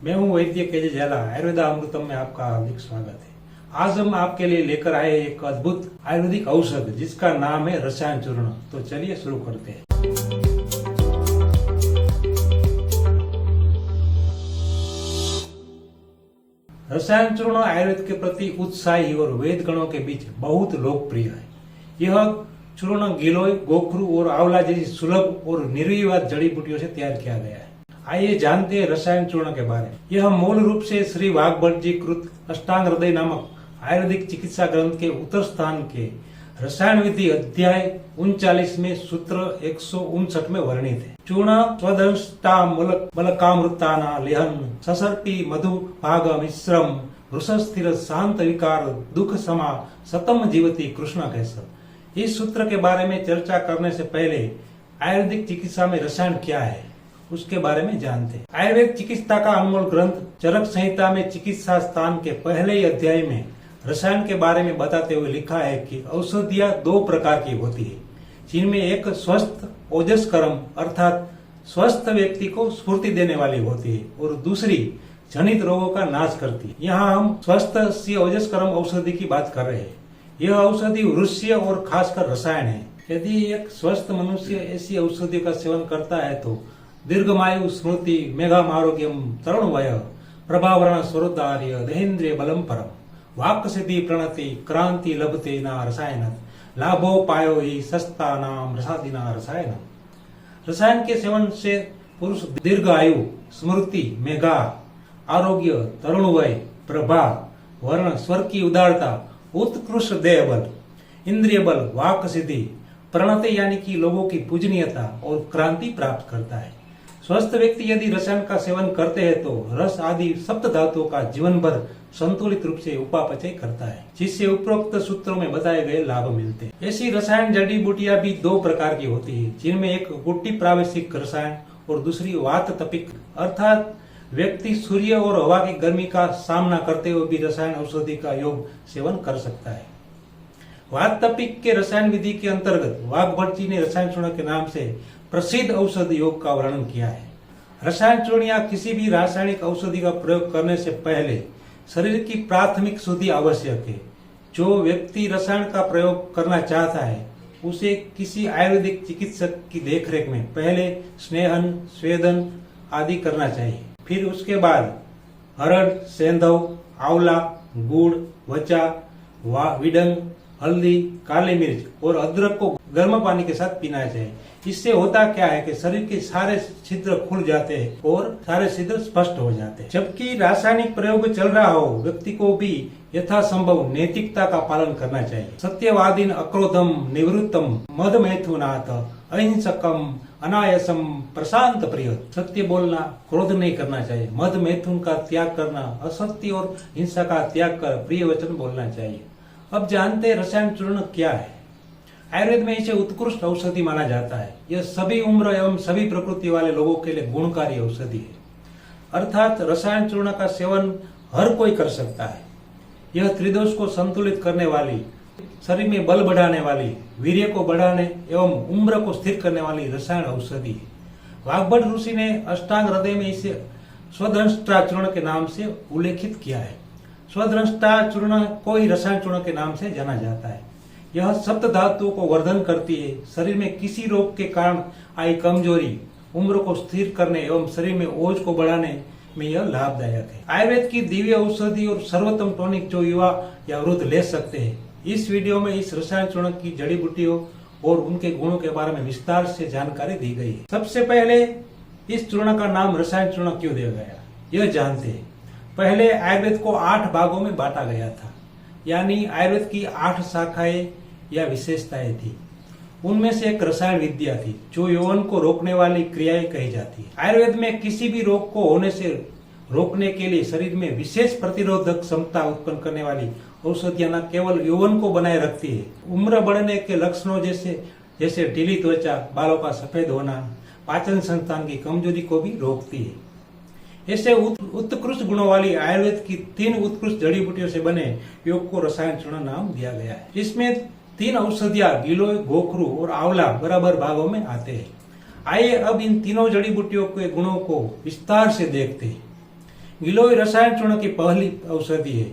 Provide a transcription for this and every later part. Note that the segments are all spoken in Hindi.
मैं हूं वैद्य केजे झाला। आयुर्वेदा अमृतम में आपका हार्दिक स्वागत है। आज हम आपके लिए लेकर आए एक अद्भुत आयुर्वेदिक औषध जिसका नाम है रसायन चूर्ण। तो चलिए शुरू करते हैं। रसायन चूर्ण आयुर्वेद के प्रति उत्साही और वेद गणों के बीच बहुत लोकप्रिय है। यह चूर्ण गिलोय, गोखरू और आंवला जैसी सुलभ और निर्विवाद जड़ी बूटियों से तैयार किया गया है। आइए जानते हैं रसायन चूर्ण के बारे में। यह मूल रूप से श्री वाघभट जी कृत अष्टांग हृदय नामक आयुर्वेदिक चिकित्सा ग्रंथ के उत्तर स्थान के रसायन विधि अध्याय 39 में सूत्र 159 में वर्णित है। चूर्ण स्वदंष्टा मलकामृताना लेहन ससर्पी मधु भाग मिश्रम वृषस्थिर शांत विकार दुख समा सतम जीवती कृष्ण केसर। इस सूत्र के बारे में चर्चा करने से पहले आयुर्वेदिक चिकित्सा में रसायन क्या है उसके बारे में जानते हैं। आयुर्वेद चिकित्सा का अनमोल ग्रंथ चरक संहिता में चिकित्सा स्थान के पहले ही अध्याय में रसायन के बारे में बताते हुए लिखा है कि औषधियां दो प्रकार की होती है, जिनमें एक स्वस्थ ओजस्करम अर्थात स्वस्थ व्यक्ति को स्फूर्ति देने वाली होती है और दूसरी जनित रोगों का नाश करती है। यहाँ हम स्वस्थ ओजस्करम औषधि की बात कर रहे हैं। यह औषधि वृष्य और खासकर रसायन है। यदि एक स्वस्थ मनुष्य ऐसी औषधि का सेवन करता है तो दीर्घमायु स्मृति मेघाम आरोग्यम तरुण वय प्रभावरण स्वरोदार्य देहेन्द्रिय बलम परम वाक् सिद्धि प्रणति क्रांति लभते न रसायन लाभोपायो ही सस्ता नाम रसादिना रसायन। रसायन के सेवन से पुरुष दीर्घ आयु स्मृति मेघा आरोग्य तरुण वय प्रभा वर्ण स्वर की उदारता उत्कृष्ट देह बल इंद्रिय बल वाक् सिद्धि प्रणति यानी कि लोगों की पूजनीयता और क्रांति प्राप्त करता है। स्वस्थ व्यक्ति यदि रसायन का सेवन करते हैं तो रस आदि सप्त धातुओं का जीवन भर संतुलित रूप से उपापचय करता है, जिससे उपरोक्त सूत्रों में बताए गए लाभ मिलते हैं। ऐसी रसायन जड़ी बूटियां भी दो प्रकार की होती है, जिनमें एक गुट्टी प्रावेशिक रसायन और दूसरी वात तपिक अर्थात व्यक्ति सूर्य और हवा की गर्मी का सामना करते हुए भी रसायन औषधि का योग सेवन कर सकता है। वात तपिक के रसायन विधि के अंतर्गत वाघभट जी ने रसायन चूर्ण के नाम से प्रसिद्ध औषधि योग का वर्णन किया है। रसायन चूर्ण या किसी भी रासायनिक औषधि का प्रयोग करने से पहले शरीर की प्राथमिक शुद्धि आवश्यक है। जो व्यक्ति रसायन का प्रयोग करना चाहता है उसे किसी आयुर्वेदिक चिकित्सक की देखरेख में पहले स्नेहन स्वेदन आदि करना चाहिए। फिर उसके बाद हरड़ सेंधव आंवला गुड़ वचा विडंग हल्दी काली मिर्च और अदरक को गर्म पानी के साथ पीना चाहिए। इससे होता क्या है कि शरीर के सारे छिद्र खुल जाते हैं और सारे छिद्र स्पष्ट हो जाते हैं। जबकि रासायनिक प्रयोग चल रहा हो, व्यक्ति को भी यथासंभव नैतिकता का पालन करना चाहिए। सत्यवादीन अक्रोधम निवृत्तम मद मैथुनाथ अहिंसकम अनायसम प्रशांत प्रिय। सत्य बोलना, क्रोध नहीं करना चाहिए, मद मैथुन का त्याग करना, असत्य और हिंसा का त्याग कर प्रिय वचन बोलना चाहिए। अब जानते हैं रसायन चूर्ण क्या है। आयुर्वेद में इसे उत्कृष्ट औषधि माना जाता है। यह सभी उम्र एवं सभी प्रकृति वाले लोगों के लिए गुणकारी औषधि है, अर्थात रसायन चूर्ण का सेवन हर कोई कर सकता है। यह त्रिदोष को संतुलित करने वाली, शरीर में बल बढ़ाने वाली, वीर्य को बढ़ाने एवं उम्र को स्थिर करने वाली रसायन औषधि है। वाघभट ऋषि ने अष्टांग हृदय में इसे स्वदंष्टा चूर्ण के नाम से उल्लेखित किया है। स्वदंष्टा चूर्ण को ही रसायन चूर्ण के नाम से जाना जाता है। यह सप्त धातुओं को वर्धन करती है। शरीर में किसी रोग के कारण आई कमजोरी, उम्र को स्थिर करने एवं शरीर में ओज को बढ़ाने में यह लाभदायक है। आयुर्वेद की दिव्य औषधि और सर्वोत्तम टॉनिक जो युवा या वृद्ध ले सकते हैं। इस वीडियो में इस रसायन चूर्ण की जड़ी बूटियों और उनके गुणों के बारे में विस्तार से जानकारी दी गई है। सबसे पहले इस चूर्ण का नाम रसायन चूर्ण क्यों दिया गया, यह जानते हैं। पहले आयुर्वेद को 8 भागों में बांटा गया था, यानी आयुर्वेद की 8 शाखाएं या विशेषताएं थी। उनमें से एक रसायन विद्या थी जो यौवन को रोकने वाली क्रियाएं कही जाती है। आयुर्वेद में किसी भी रोग को होने से रोकने के लिए शरीर में विशेष प्रतिरोधक क्षमता उत्पन्न करने वाली औषधियां न केवल यौवन को बनाए रखती है, उम्र बढ़ने के लक्षणों जैसे ढीली त्वचा, बालों का सफेद होना, पाचन संस्थान की कमजोरी को भी रोकती है। ऐसे उत्कृष्ट गुणों वाली आयुर्वेद की 3 उत्कृष्ट जड़ी बूटियों से बने योग को रसायन चूर्ण नाम दिया गया है। इसमें 3 औषधियां गिलोय, गोखरू और आंवला बराबर भागों में आते हैं। आइए अब इन तीनों जड़ी बूटियों के गुणों को विस्तार से देखते हैं। गिलोय रसायन चूर्ण की पहली औषधि है।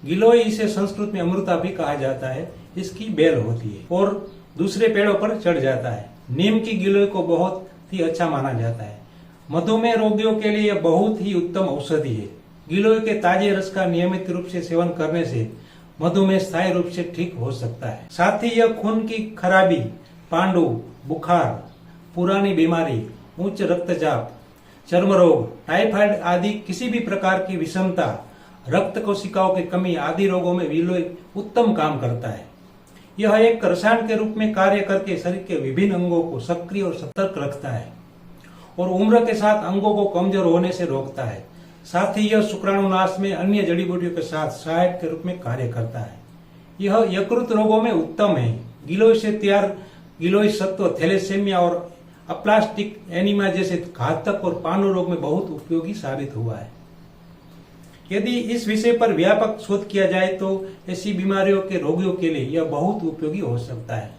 गिलोय इसे संस्कृत में अमृता भी कहा जाता है। इसकी बेल होती है और दूसरे पेड़ों पर चढ़ जाता है। नीम की गिलोय को बहुत ही अच्छा माना जाता है। मधुमेह रोगियों के लिए यह बहुत ही उत्तम औषधि है। गिलोय के ताजे रस का नियमित रूप से सेवन करने से मधुमेह स्थायी रूप से ठीक हो सकता है। साथ ही यह खून की खराबी, पांडु, बुखार, पुरानी बीमारी, उच्च रक्तचाप, चर्म रोग, टाइफाइड आदि किसी भी प्रकार की विषमता, रक्त कोशिकाओं की कमी आदि रोगों में गिलोय उत्तम काम करता है। यह एक रसायन के रूप में कार्य करके शरीर के विभिन्न अंगों को सक्रिय और सतर्क रखता है और उम्र के साथ अंगों को कमजोर होने से रोकता है। साथ ही यह शुक्राणुनाश में अन्य जड़ी बूटियों के साथ सहायक के रूप में कार्य करता है। यह यकृत रोगों में उत्तम है। गिलोय से तैयार गिलोय सत्व थैलेसेमिया और अप्लास्टिक एनीमिया जैसे घातक और पांडु रोग में बहुत उपयोगी साबित हुआ है। यदि इस विषय पर व्यापक शोध किया जाए तो ऐसी बीमारियों के रोगियों के लिए यह बहुत उपयोगी हो सकता है।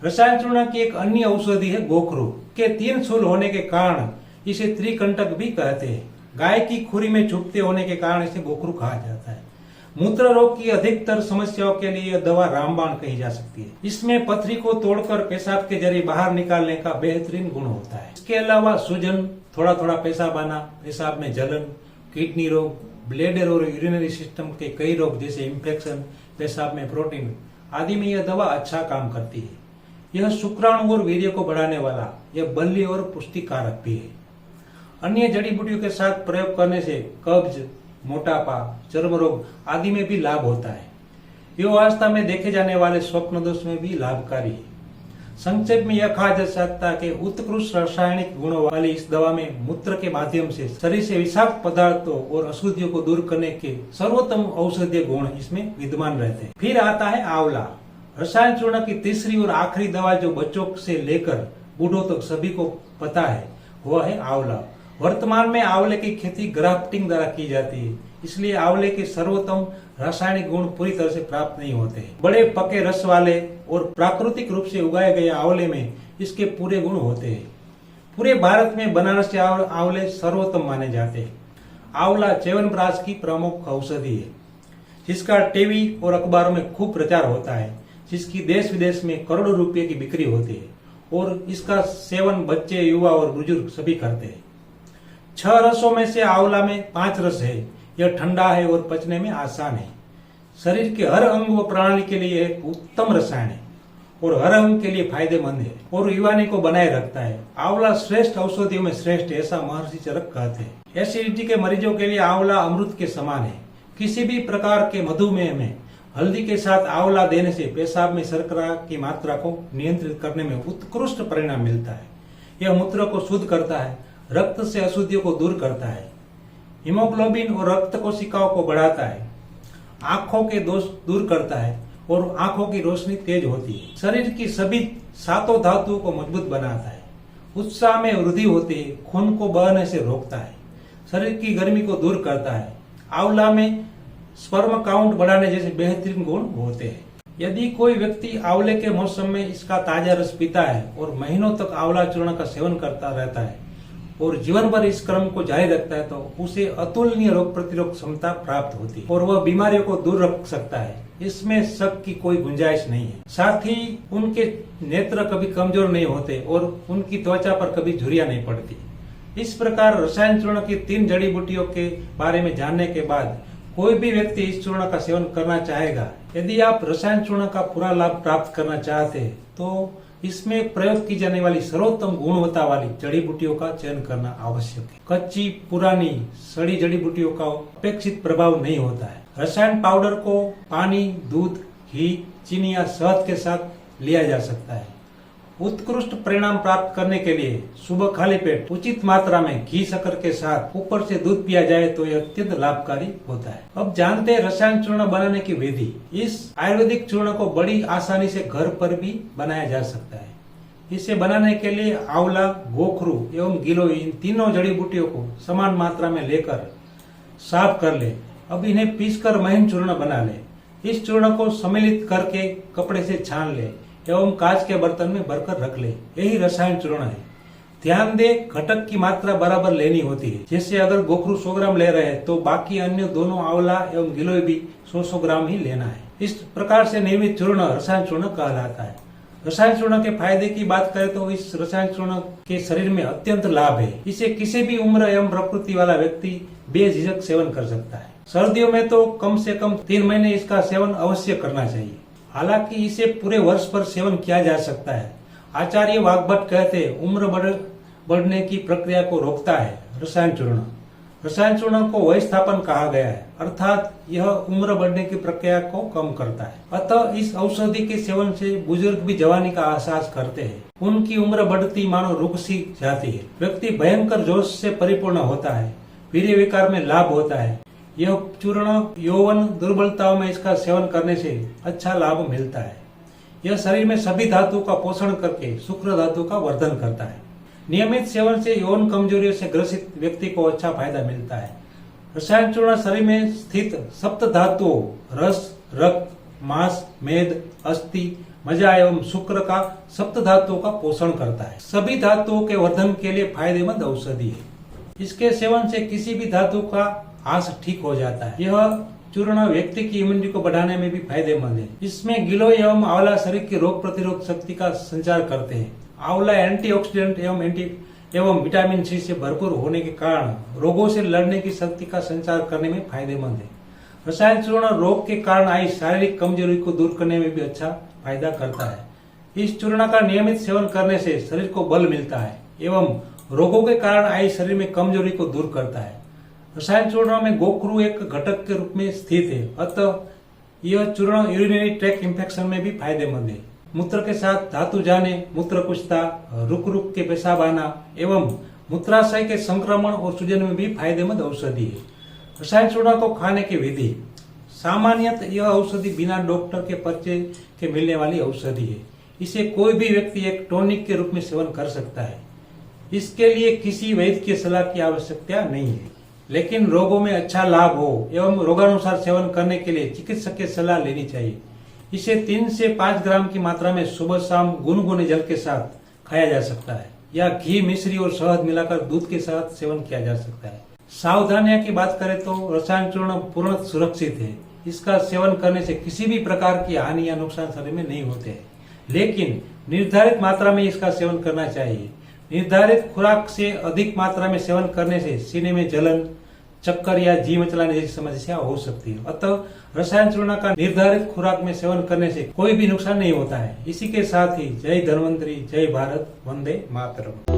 रसायन चूर्ण की एक अन्य औषधि है गोखरू के 3 शूल होने के कारण इसे त्रिकंटक भी कहते हैं। गाय की खुरी में चुभते होने के कारण इसे गोखरू कहा जाता है। मूत्र रोग की अधिकतर समस्याओं के लिए यह दवा रामबाण कही जा सकती है। इसमें पथरी को तोड़कर पेशाब के जरिए बाहर निकालने का बेहतरीन गुण होता है। इसके अलावा सूजन, थोड़ा थोड़ा पेशाब आना, पेशाब में जलन, किडनी रोग, ब्लैडर और यूरिनरी सिस्टम के कई रोग जैसे इंफेक्शन, पेशाब में प्रोटीन आदि में यह दवा अच्छा काम करती है। यह शुक्राणु और वीर्य को बढ़ाने वाला, यह बल्ली और पुष्टिकारक भी है। अन्य जड़ी बूटियों के साथ प्रयोग करने से कब्ज, मोटापा, चर्म रोग आदि में भी लाभ होता है। युवावस्था में देखे जाने वाले स्वप्न दोष में भी लाभकारी है। संक्षेप में यह कहा जा सकता है कि उत्कृष्ट रासायनिक गुणों वाली इस दवा में मूत्र के माध्यम से शरीर से विषाक्त पदार्थों और अशुद्धियों को दूर करने के सर्वोत्तम औषधीय गुण इसमें विद्यमान रहते हैं। फिर आता है आंवला। रसायन चूर्ण की तीसरी और आखिरी दवा जो बच्चों से लेकर बूढ़ों तक सभी को पता है वह है आंवला। वर्तमान में आंवले की खेती ग्राफ्टिंग द्वारा की जाती है, इसलिए आंवले के सर्वोत्तम रासायनिक गुण पूरी तरह से प्राप्त नहीं होते। बड़े पके रस वाले और प्राकृतिक रूप से उगाए गए आंवले में इसके पूरे गुण होते हैं। पूरे भारत में बनारसी आंवले सर्वोत्तम माने जाते हैं। आंवला च्यवनप्राश की प्रमुख औषधि है, जिसका टीवी और अखबारों में खूब प्रचार होता है, जिसकी देश विदेश में करोड़ों रुपए की बिक्री होती है और इसका सेवन बच्चे, युवा और बुजुर्ग सभी करते हैं। 6 रसों में से आंवला में 5 रस है। यह ठंडा है और पचने में आसान है। शरीर के हर अंग व प्रणाली के लिए एक उत्तम रसायन है और हर अंग के लिए फायदेमंद है और युवानी को बनाए रखता है। आंवला श्रेष्ठ औषधियों में श्रेष्ठ, ऐसा महर्षि चरक कहते हैं। एसिडिटी के मरीजों के लिए आंवला अमृत के समान है। किसी भी प्रकार के मधुमेह में हल्दी के साथ आंवला देने से पेशाब में शर्करा की मात्रा को नियंत्रित करने में उत्कृष्ट परिणाम मिलता है। यह मूत्र को शुद्ध करता है, रक्त से अशुद्धियों को दूर करता है, हीमोग्लोबिन और रक्त कोशिकाओं को बढ़ाता है, आंखों के दोष दूर करता है और आंखों की रोशनी तेज होती है। शरीर की सभी 7 धातुओं को मजबूत बनाता है। उत्साह में वृद्धि होती है, खून को बहने से रोकता है, शरीर की गर्मी को दूर करता है। आंवला में स्पर्म काउंट बढ़ाने जैसे बेहतरीन गुण होते हैं। यदि कोई व्यक्ति आंवले के मौसम में इसका ताजा रस पीता है और महीनों तक आंवला चूर्ण का सेवन करता रहता है और जीवन भर इस क्रम को जारी रखता है तो उसे अतुलनीय रोग प्रतिरोधक क्षमता प्राप्त होती है और वह बीमारियों को दूर रख सकता है। इसमें शक की कोई गुंजाइश नहीं है। साथ ही उनके नेत्र कभी कमजोर नहीं होते और उनकी त्वचा पर कभी झुर्रियां नहीं पड़ती। इस प्रकार रसायन चूर्ण की 3 जड़ी बूटियों के बारे में जानने के बाद कोई भी व्यक्ति इस चूर्ण का सेवन करना चाहेगा। यदि आप रसायन चूर्ण का पूरा लाभ प्राप्त करना चाहते हैं तो इसमें प्रयोग की जाने वाली सर्वोत्तम गुणवत्ता वाली जड़ी बूटियों का चयन करना आवश्यक है। कच्ची, पुरानी, सड़ी जड़ी बूटियों का अपेक्षित प्रभाव नहीं होता है। रसायन पाउडर को पानी, दूध, घी, चीनी या शहद के साथ लिया जा सकता है। उत्कृष्ट परिणाम प्राप्त करने के लिए सुबह खाली पेट उचित मात्रा में घी शक्कर के साथ ऊपर से दूध पिया जाए तो यह अत्यंत लाभकारी होता है। अब जानते हैं रसायन चूर्ण बनाने की विधि। इस आयुर्वेदिक चूर्ण को बड़ी आसानी से घर पर भी बनाया जा सकता है। इसे बनाने के लिए आंवला, गोखरू एवं गिलोय इन तीनों जड़ी बूटियों को समान मात्रा में लेकर साफ कर ले। अब इन्हें पीसकर महीन चूर्ण बना ले। इस चूर्ण को सम्मिलित करके कपड़े से छान ले एवं कांच के बर्तन में भरकर रख ले। यही रसायन चूर्ण है। ध्यान दे, घटक की मात्रा बराबर लेनी होती है। जैसे अगर गोखरू 100 ग्राम ले रहे हैं तो बाकी अन्य दोनों आंवला एवं गिलोय भी 100 ग्राम ही लेना है। इस प्रकार से निर्मित चूर्ण रसायन चूर्ण कहलाता है। रसायन चूर्ण के फायदे की बात करें तो इस रसायन चूर्ण के शरीर में अत्यंत लाभ है। इसे किसी भी उम्र एवं प्रकृति वाला व्यक्ति बेझिझक सेवन कर सकता है। सर्दियों में तो कम से कम 3 महीने इसका सेवन अवश्य करना चाहिए। हालांकि इसे पूरे वर्ष भर सेवन किया जा सकता है। आचार्य वाग्भट कहते हैं, उम्र बढ़ने की प्रक्रिया को रोकता है रसायन चूर्ण। रसायन चूर्ण को वयस्थापन कहा गया है, अर्थात यह उम्र बढ़ने की प्रक्रिया को कम करता है। अतः इस औषधि के सेवन से बुजुर्ग भी जवानी का एहसास करते हैं। उनकी उम्र बढ़ती मानो रुक सी जाती है। व्यक्ति भयंकर जोश से परिपूर्ण होता है। वीर्य विकार में लाभ होता है। यह चूर्ण यौवन दुर्बलताओं में इसका सेवन करने से अच्छा लाभ मिलता है। यह शरीर में सभी धातु का पोषण करके शुक्र धातु का वर्धन करता है। नियमित सेवन से यौन कमजोरियों से ग्रसित व्यक्ति को अच्छा फायदा मिलता है। रसायन चूर्ण शरीर में स्थित सप्त धातुओं रस, रक्त, मांस, मेद, अस्थि, मज्जा एवं शुक्र का सप्त धातुओं का पोषण करता है। सभी धातुओं के वर्धन के लिए फायदेमंद औषधि है। इसके सेवन से किसी भी धातु का आस ठीक हो जाता है। यह चूर्ण व्यक्ति की इम्यूनिटी को बढ़ाने में भी फायदेमंद है। इसमें गिलोय एवं आंवला शरीर की रोग प्रतिरोध शक्ति का संचार करते हैं। आंवला एंटीऑक्सीडेंट एवं विटामिन सी से भरपूर होने के कारण रोगों से लड़ने की शक्ति का संचार करने में फायदेमंद है। रसायन चूर्ण रोग के कारण आई शारीरिक कमजोरी को दूर करने में भी अच्छा फायदा करता है। इस चूर्ण का नियमित सेवन करने से शरीर को बल मिलता है एवं रोगों के कारण आई शरीर में कमजोरी को दूर करता है। रसायन चूर्ण में गोखरू एक घटक के रूप में स्थित है, अतः यह चूर्ण यूरिनरी ट्रैक्ट इंफेक्शन में भी फायदेमंद है। मूत्र के साथ धातु जाने, मूत्र कुचता, रुक रुक के पेशाब आना एवं मूत्राशय के संक्रमण और सूजन में भी फायदेमंद औषधि है। रसायन चूर्ण को खाने की विधि। सामान्यतः यह औषधि बिना डॉक्टर के पर्चे के मिलने वाली औषधि है। इसे कोई भी व्यक्ति एक टॉनिक के रूप में सेवन कर सकता है। इसके लिए किसी वैद्य की सलाह की आवश्यकता नहीं है, लेकिन रोगों में अच्छा लाभ हो एवं रोगानुसार सेवन करने के लिए चिकित्सक की सलाह लेनी चाहिए। इसे 3 से 5 ग्राम की मात्रा में सुबह शाम गुनगुने जल के साथ खाया जा सकता है या घी, मिश्री और शहद मिलाकर दूध के साथ सेवन किया जा सकता है। सावधानियां की बात करें तो रसायन चूर्ण पूर्ण सुरक्षित है। इसका सेवन करने से किसी भी प्रकार की हानि या नुकसान शरीर में नहीं होते हैं, लेकिन निर्धारित मात्रा में इसका सेवन करना चाहिए। निर्धारित खुराक से अधिक मात्रा में सेवन करने से सीने में जलन, चक्कर या जी मचलाने जैसी समस्या हो सकती है। अतः रसायन चूर्ण का निर्धारित खुराक में सेवन करने से कोई भी नुकसान नहीं होता है। इसी के साथ ही जय धन्वंतरी, जय भारत, वंदे मातरम।